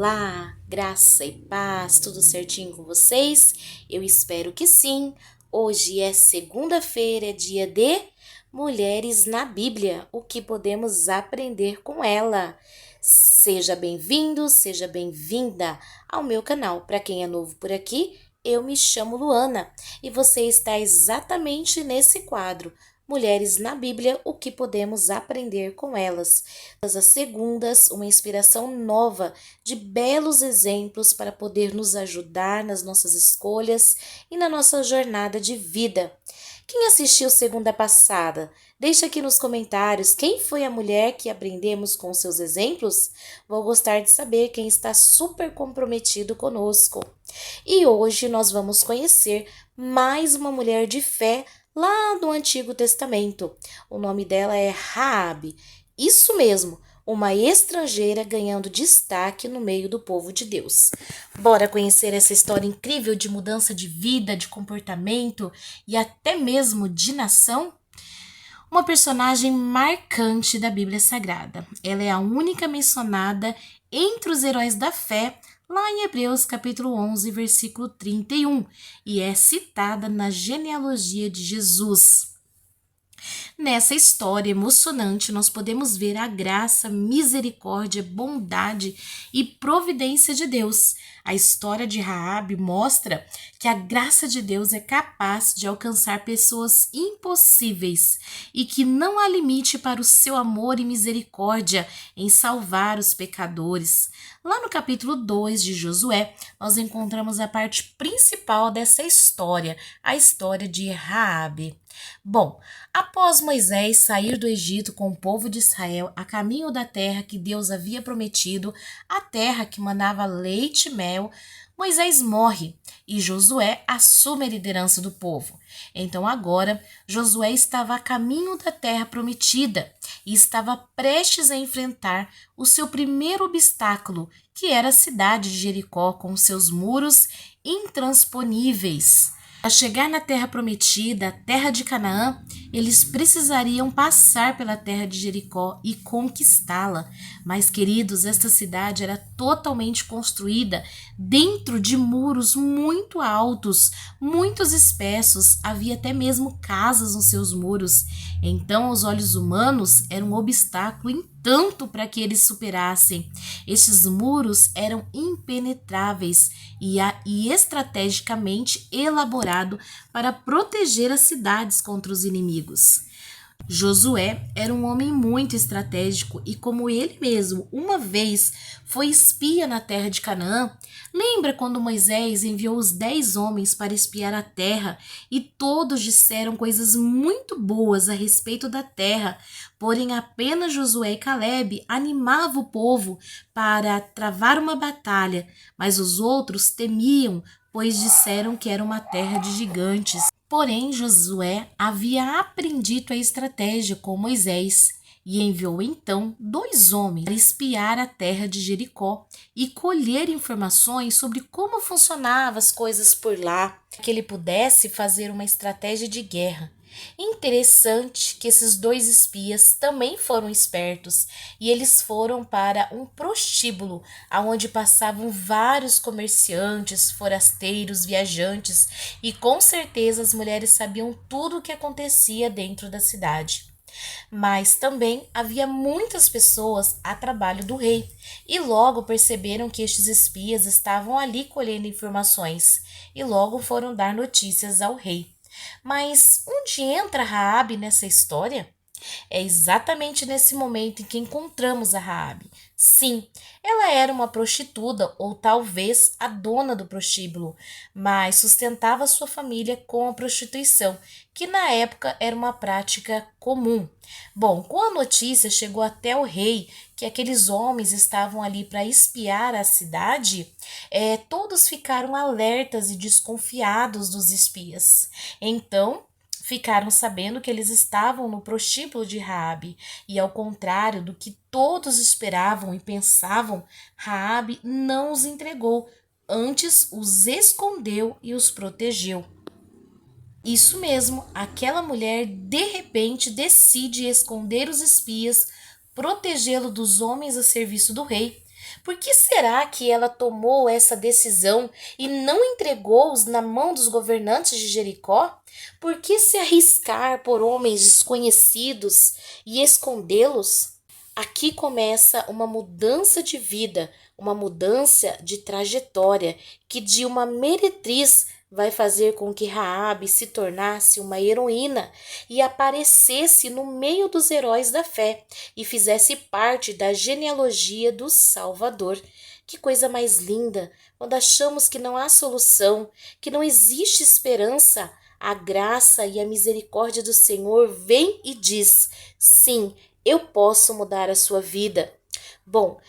Olá, graça e paz, tudo certinho com vocês? Eu espero que sim. Hoje é segunda-feira, é dia de Mulheres na Bíblia, o que podemos aprender com ela. Seja bem-vindo, seja bem-vinda ao meu canal. Para quem é novo por aqui, eu me chamo Luana e você está exatamente nesse quadro. Mulheres na Bíblia, o que podemos aprender com elas. Todas as segundas, uma inspiração nova de belos exemplos para poder nos ajudar nas nossas escolhas e na nossa jornada de vida. Quem assistiu segunda passada? Deixa aqui nos comentários quem foi a mulher que aprendemos com seus exemplos. Vou gostar de saber quem está super comprometido conosco. E hoje nós vamos conhecer mais uma mulher de fé lá do Antigo Testamento. O nome dela é Raabe. Isso mesmo, uma estrangeira ganhando destaque no meio do povo de Deus. Bora conhecer essa história incrível de mudança de vida, de comportamento e até mesmo de nação? Uma personagem marcante da Bíblia Sagrada. Ela é a única mencionada entre os heróis da fé lá em Hebreus capítulo 11, versículo 31, e é citada na genealogia de Jesus. Nessa história emocionante, nós podemos ver a graça, misericórdia, bondade e providência de Deus. A história de Raabe mostra que a graça de Deus é capaz de alcançar pessoas impossíveis e que não há limite para o seu amor e misericórdia em salvar os pecadores. Lá no capítulo 2 de Josué, nós encontramos a parte principal dessa história, a história de Raabe. Bom, após Moisés sair do Egito com o povo de Israel a caminho da terra que Deus havia prometido, a terra que manava leite e mel, Moisés morre e Josué assume a liderança do povo. Então agora, Josué estava a caminho da terra prometida e estava prestes a enfrentar o seu primeiro obstáculo, que era a cidade de Jericó com seus muros intransponíveis. Ao chegar na terra prometida, a terra de Canaã, eles precisariam passar pela terra de Jericó e conquistá-la. Mas, queridos, esta cidade era totalmente construída dentro de muros muito altos, muitos espessos, havia até mesmo casas nos seus muros. Então, aos olhos humanos, era um obstáculo tanto para que eles superassem. Estes muros eram impenetráveis e estrategicamente elaborado para proteger as cidades contra os inimigos. Josué era um homem muito estratégico e, como ele mesmo uma vez foi espia na terra de Canaã, lembra quando Moisés enviou os 10 homens para espiar a terra e todos disseram coisas muito boas a respeito da terra, porém apenas Josué e Calebe animavam o povo para travar uma batalha, mas os outros temiam, pois disseram que era uma terra de gigantes. Porém, Josué havia aprendido a estratégia com Moisés e enviou então 2 homens para espiar a terra de Jericó e colher informações sobre como funcionavam as coisas por lá, que ele pudesse fazer uma estratégia de guerra. Interessante que esses 2 espias também foram espertos e eles foram para um prostíbulo onde passavam vários comerciantes, forasteiros, viajantes e com certeza as mulheres sabiam tudo o que acontecia dentro da cidade. Mas também havia muitas pessoas a trabalho do rei e logo perceberam que estes espias estavam ali colhendo informações e logo foram dar notícias ao rei. Mas onde entra Raabe nessa história? É exatamente nesse momento em que encontramos a Raabe. Sim, ela era uma prostituta ou talvez a dona do prostíbulo, mas sustentava sua família com a prostituição, que na época era uma prática comum. Bom, quando a notícia chegou até o rei que aqueles homens estavam ali para espiar a cidade, todos ficaram alertas e desconfiados dos espias. Então, ficaram sabendo que eles estavam no prostíbulo de Raabe, e ao contrário do que todos esperavam e pensavam, Raabe não os entregou, antes os escondeu e os protegeu. Isso mesmo, aquela mulher de repente decide esconder os espias, protegê-lo dos homens a serviço do rei. Por que será que ela tomou essa decisão e não entregou-os na mão dos governantes de Jericó? Por que se arriscar por homens desconhecidos e escondê-los? Aqui começa uma mudança de vida, uma mudança de trajetória, que de uma meretriz vai fazer com que Raabe se tornasse uma heroína e aparecesse no meio dos heróis da fé e fizesse parte da genealogia do Salvador. Que coisa mais linda, quando achamos que não há solução, que não existe esperança, a graça e a misericórdia do Senhor vem e diz: sim, eu posso mudar a sua vida. Bom,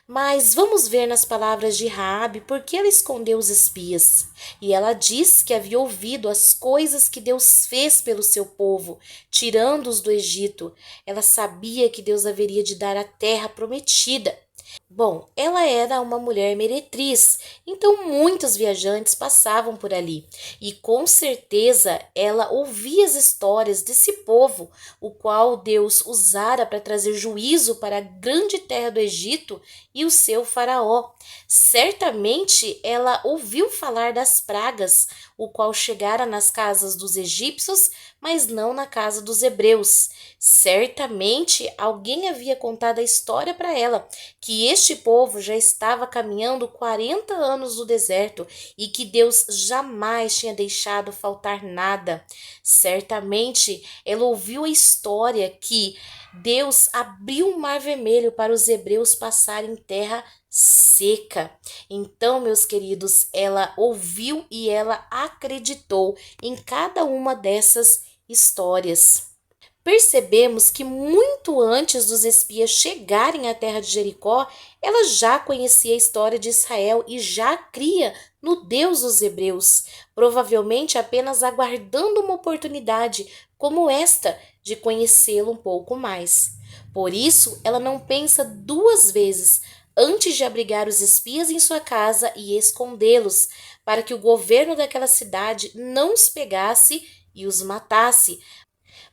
mas vamos ver nas palavras de Raabe por que ela escondeu os espias. E ela diz que havia ouvido as coisas que Deus fez pelo seu povo, tirando-os do Egito. Ela sabia que Deus haveria de dar a terra prometida. Bom, ela era uma mulher meretriz, então muitos viajantes passavam por ali, e com certeza ela ouvia as histórias desse povo, o qual Deus usara para trazer juízo para a grande terra do Egito e o seu faraó. Certamente ela ouviu falar das pragas, o qual chegara nas casas dos egípcios, mas não na casa dos hebreus. Certamente alguém havia contado a história para ela, que este povo já estava caminhando 40 anos no deserto e que Deus jamais tinha deixado faltar nada. Certamente ela ouviu a história que Deus abriu o mar vermelho para os hebreus passarem em terra seca. Então, meus queridos, ela ouviu e ela acreditou em cada uma dessas histórias. Percebemos que muito antes dos espias chegarem à terra de Jericó, ela já conhecia a história de Israel e já cria no Deus dos hebreus, provavelmente apenas aguardando uma oportunidade como esta de conhecê-lo um pouco mais. Por isso, ela não pensa duas vezes antes de abrigar os espias em sua casa e escondê-los, para que o governo daquela cidade não os pegasse e os matasse,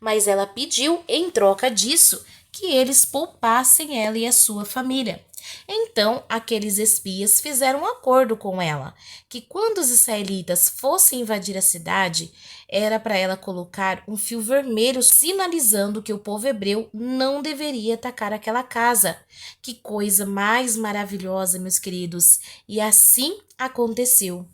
mas ela pediu, em troca disso, que eles poupassem ela e a sua família. Então, aqueles espias fizeram um acordo com ela, que quando os israelitas fossem invadir a cidade, era para ela colocar um fio vermelho sinalizando que o povo hebreu não deveria atacar aquela casa. Que coisa mais maravilhosa, meus queridos! E assim aconteceu.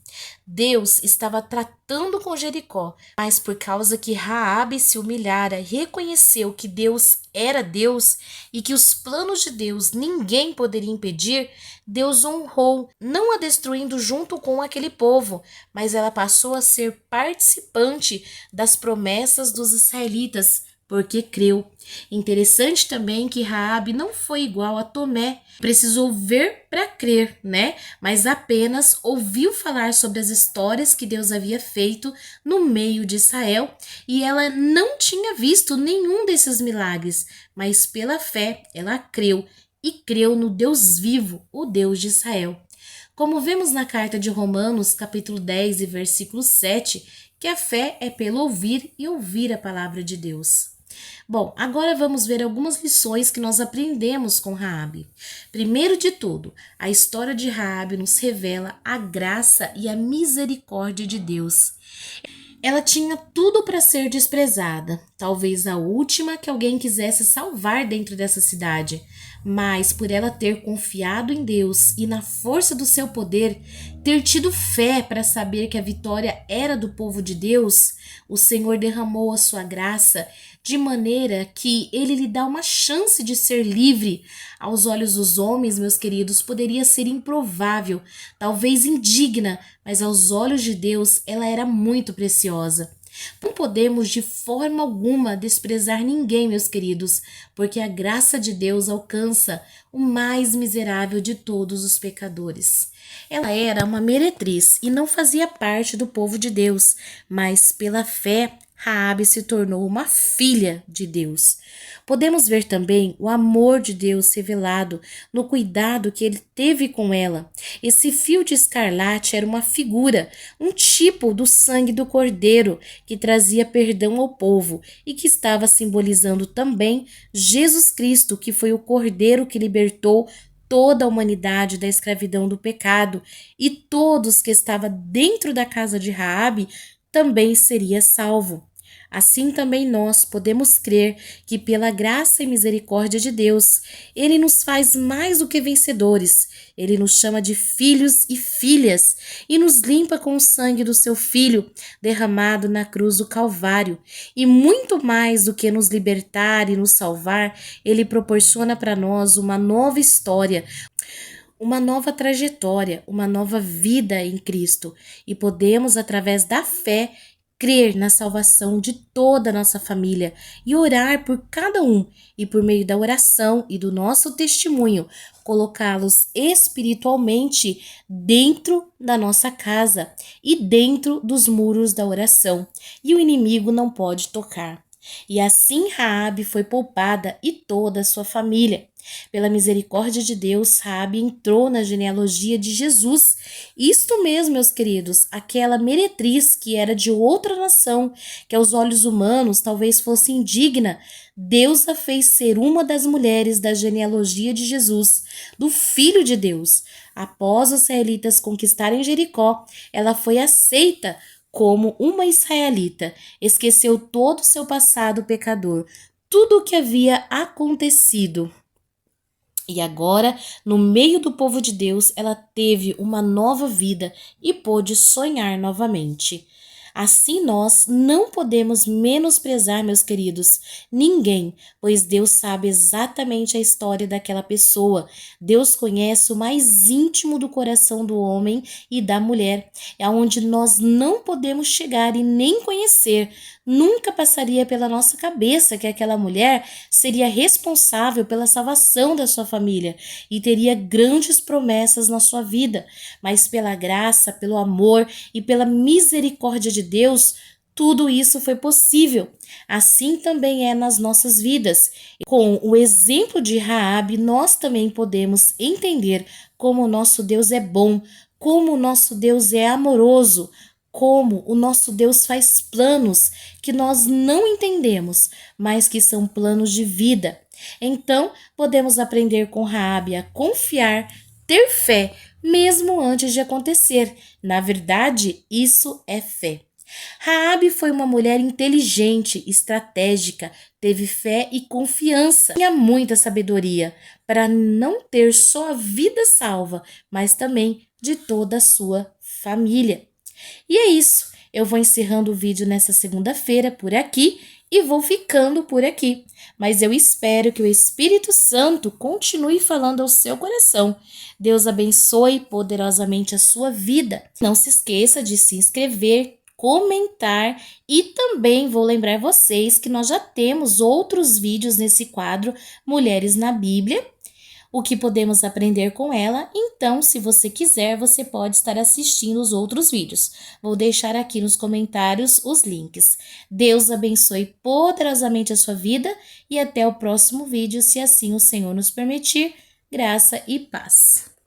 Deus estava tratando com Jericó, mas por causa que Raabe se humilhara, reconheceu que Deus era Deus e que os planos de Deus ninguém poderia impedir, Deus honrou, não a destruindo junto com aquele povo, mas ela passou a ser participante das promessas dos israelitas, porque creu. Interessante também que Raabe não foi igual a Tomé, precisou ver para crer, né? Mas apenas ouviu falar sobre as histórias que Deus havia feito no meio de Israel e ela não tinha visto nenhum desses milagres, mas pela fé ela creu e creu no Deus vivo, o Deus de Israel. Como vemos na carta de Romanos, capítulo 10 e versículo 7, que a fé é pelo ouvir e ouvir a palavra de Deus. Bom, agora vamos ver algumas lições que nós aprendemos com Raabe. Primeiro de tudo, a história de Raabe nos revela a graça e a misericórdia de Deus. Ela tinha tudo para ser desprezada, talvez a última que alguém quisesse salvar dentro dessa cidade, mas por ela ter confiado em Deus e na força do seu poder, ter tido fé para saber que a vitória era do povo de Deus, o Senhor derramou a sua graça de maneira que ele lhe dá uma chance de ser livre. Aos olhos dos homens, meus queridos, poderia ser improvável, talvez indigna, mas aos olhos de Deus ela era muito preciosa. Não podemos de forma alguma desprezar ninguém, meus queridos, porque a graça de Deus alcança o mais miserável de todos os pecadores. Ela era uma meretriz e não fazia parte do povo de Deus, mas pela fé Raabe se tornou uma filha de Deus. Podemos ver também o amor de Deus revelado no cuidado que ele teve com ela. Esse fio de escarlate era uma figura, um tipo do sangue do Cordeiro que trazia perdão ao povo e que estava simbolizando também Jesus Cristo, que foi o Cordeiro que libertou toda a humanidade da escravidão do pecado, e todos que estavam dentro da casa de Raabe também seria salvo. Assim também nós podemos crer que pela graça e misericórdia de Deus, Ele nos faz mais do que vencedores. Ele nos chama de filhos e filhas e nos limpa com o sangue do seu Filho derramado na cruz do Calvário. E muito mais do que nos libertar e nos salvar, Ele proporciona para nós uma nova história, uma nova trajetória, uma nova vida em Cristo. E podemos, através da fé, crer na salvação de toda a nossa família e orar por cada um, e por meio da oração e do nosso testemunho, colocá-los espiritualmente dentro da nossa casa e dentro dos muros da oração, e o inimigo não pode tocar. E assim Raabe foi poupada e toda a sua família. Pela misericórdia de Deus, Raabe entrou na genealogia de Jesus. Isto mesmo, meus queridos, aquela meretriz que era de outra nação, que aos olhos humanos talvez fosse indigna, Deus a fez ser uma das mulheres da genealogia de Jesus, do Filho de Deus. Após os israelitas conquistarem Jericó, ela foi aceita como uma israelita, esqueceu todo o seu passado pecador, tudo o que havia acontecido. E agora, no meio do povo de Deus, ela teve uma nova vida e pôde sonhar novamente. Assim nós não podemos menosprezar, meus queridos, ninguém, pois Deus sabe exatamente a história daquela pessoa. Deus conhece o mais íntimo do coração do homem e da mulher, é onde nós não podemos chegar e nem conhecer. Nunca passaria pela nossa cabeça que aquela mulher seria responsável pela salvação da sua família e teria grandes promessas na sua vida, mas pela graça, pelo amor e pela misericórdia de Deus, tudo isso foi possível. Assim também é nas nossas vidas. Com o exemplo de Raabe, nós também podemos entender como o nosso Deus é bom, como o nosso Deus é amoroso, como o nosso Deus faz planos que nós não entendemos, mas que são planos de vida. Então, podemos aprender com Raabe a confiar, ter fé, mesmo antes de acontecer. Na verdade, isso é fé. Raabe foi uma mulher inteligente, estratégica, teve fé e confiança. Tinha muita sabedoria para não ter só a vida salva, mas também de toda a sua família. E é isso. Eu vou encerrando o vídeo nessa segunda-feira por aqui e vou ficando por aqui. Mas eu espero que o Espírito Santo continue falando ao seu coração. Deus abençoe poderosamente a sua vida. Não se esqueça de se inscrever, comentar, e também vou lembrar vocês que nós já temos outros vídeos nesse quadro Mulheres na Bíblia, o que podemos aprender com ela. Então, se você quiser, você pode estar assistindo os outros vídeos. Vou deixar aqui nos comentários os links. Deus abençoe poderosamente a sua vida e até o próximo vídeo, se assim o Senhor nos permitir. Graça e paz.